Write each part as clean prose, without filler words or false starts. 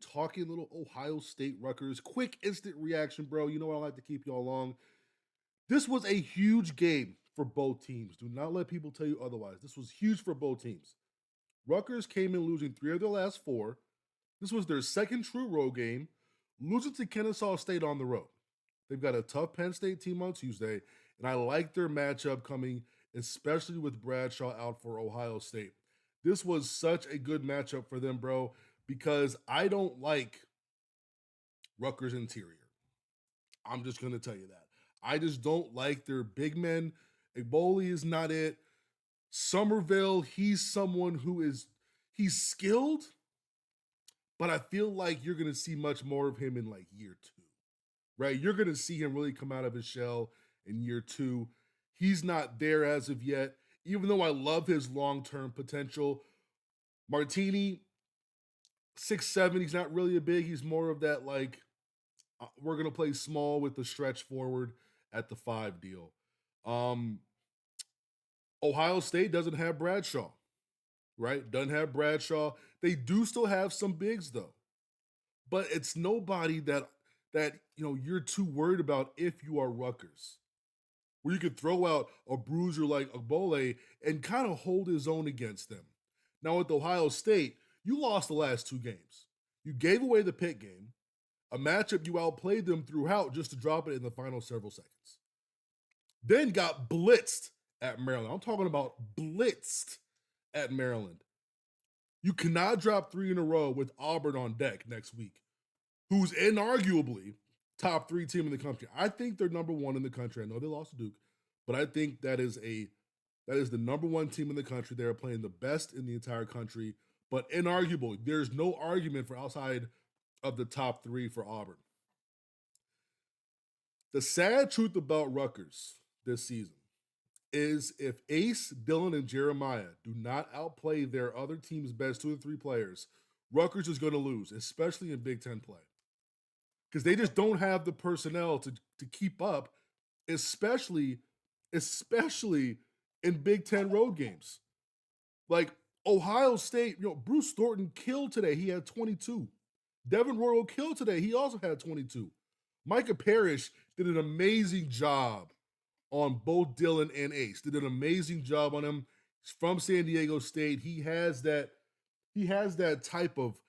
talking little Ohio State Rutgers. Quick, instant reaction, bro. You know I like to keep y'all long. This was a huge game for both teams. Do not let people tell you otherwise. This was huge for both teams. Rutgers came in losing 3 of their last 4. This was their second true road game, losing to Kennesaw State on the road. They've got a tough Penn State team on Tuesday, and I like their matchup coming, especially with Bradshaw out for Ohio State. This was such a good matchup for them, bro, because I don't like Rutgers interior. I'm just going to tell you that. I just don't like their big men. Egboli is not it. Somerville, he's someone who he's skilled, but I feel like you're going to see much more of him in like year 2, right? You're going to see him really come out of his shell in year 2. He's not there as of yet, even though I love his long-term potential. Martini, 6'7", he's not really a big. He's more of that like, we're going to play small with the stretch forward at the 5 deal. Ohio State doesn't have Bradshaw, right? Doesn't have Bradshaw. They do still have some bigs though, but it's nobody that you're too worried about if you are Rutgers, where you could throw out a bruiser like Egboli and kind of hold his own against them. Now with Ohio State, you lost the last 2 games. You gave away the Pitt game, a matchup you outplayed them throughout just to drop it in the final several seconds. Then got blitzed at Maryland. I'm talking about blitzed at Maryland. You cannot drop 3 in a row with Auburn on deck next week, who's inarguably top 3 team in the country. I think they're number 1 in the country. I know they lost to Duke, but I think that is the number 1 team in the country. They are playing the best in the entire country, but inarguably, there's no argument for outside of the top 3 for Auburn. The sad truth about Rutgers this season is if Ace, Dylan, and Jeremiah do not outplay their other team's best 2 or 3 players, Rutgers is going to lose, especially in Big Ten play. Because they just don't have the personnel to keep up, especially in Big Ten road games. Like Ohio State, Bruce Thornton killed today. He had 22. Devin Royal killed today. He also had 22. Micah Parrish did an amazing job on both Dylan and Ace. Did an amazing job on him. He's from San Diego State. He has that type of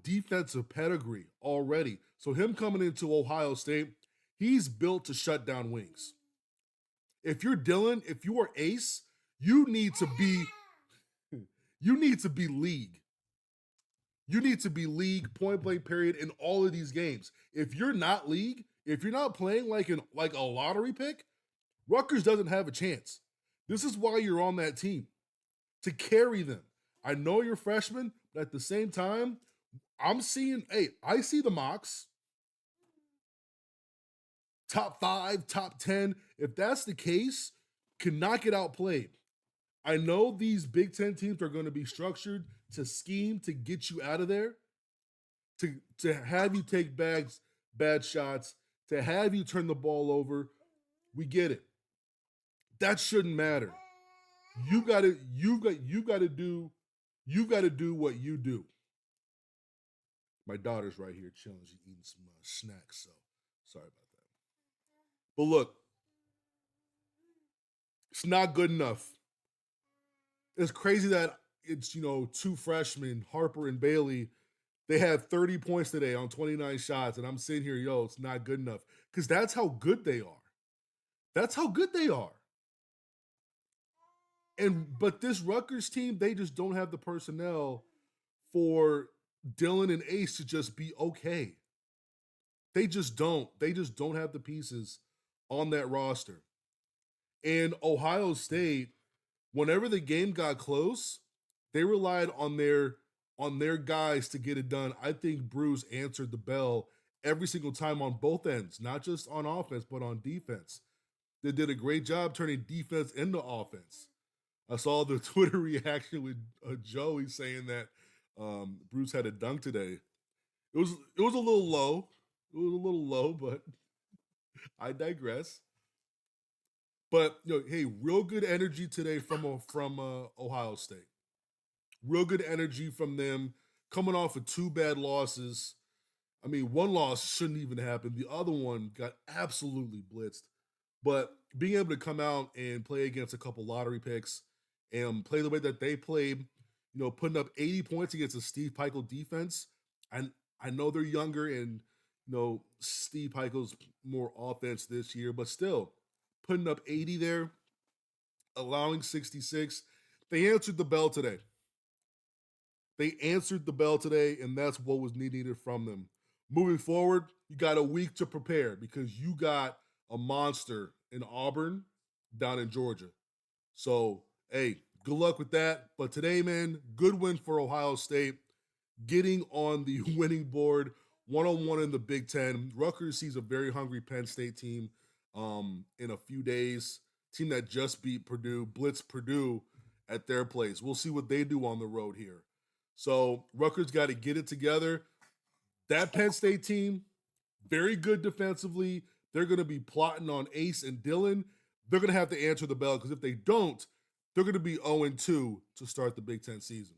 defensive pedigree already. So him coming into Ohio State, he's built to shut down wings. If you're Dylan, if you are Ace, you need to be league. You need to be league, point blank period, in all of these games. If you're not league, if you're not playing like a lottery pick, Rutgers doesn't have a chance. This is why you're on that team, to carry them. I know you're freshmen, but at the same time, I see the mocks. Top 5, top 10. If that's the case, cannot get outplayed. I know these Big Ten teams are going to be structured to scheme to get you out of there, to have you take bad shots, to have you turn the ball over. We get it. That shouldn't matter. You got to do what you do. My daughter's right here chilling. She's eating some snacks, so sorry about that. But look, it's not good enough. It's crazy that it's 2 freshmen, Harper and Bailey. They had 30 points today on 29 shots, and I'm sitting here, it's not good enough, because that's how good they are. That's how good they are. But this Rutgers team, they just don't have the personnel for Dylan and Ace to just be okay. They just don't. They just don't have the pieces on that roster. And Ohio State, whenever the game got close, they relied on their guys to get it done. I think Bruce answered the bell every single time on both ends, not just on offense, but on defense. They did a great job turning defense into offense. I saw the Twitter reaction with Joey saying that Bruce had a dunk today. It was a little low. It was a little low, but I digress. But hey, real good energy today from Ohio State. Real good energy from them coming off of 2 bad losses. I mean, one loss shouldn't even happen. The other one got absolutely blitzed. But being able to come out and play against a couple lottery picks and play the way that they played, putting up 80 points against a Steve Peichel defense. And I know they're younger and Steve Peichel's more offense this year, but still putting up 80 there, allowing 66. They answered the bell today. And that's what was needed from them. Moving forward, you got a week to prepare because you got a monster in Auburn down in Georgia. So, hey, good luck with that. But today, man, good win for Ohio State, getting on the winning board, 1-on-1 in the Big Ten. Rutgers sees a very hungry Penn State team in a few days. Team that just beat Purdue, blitzed Purdue at their place. We'll see what they do on the road here. So Rutgers got to get it together. That Penn State team, very good defensively. They're going to be plotting on Ace and Dylan. They're going to have to answer the bell because if they don't, they're going to be 0-2 to start the Big Ten season.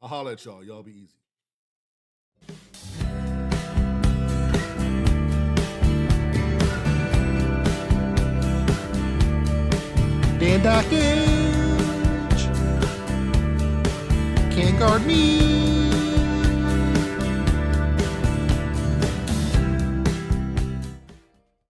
I'll holler at y'all. Y'all be easy. Dan Dockage can't guard me.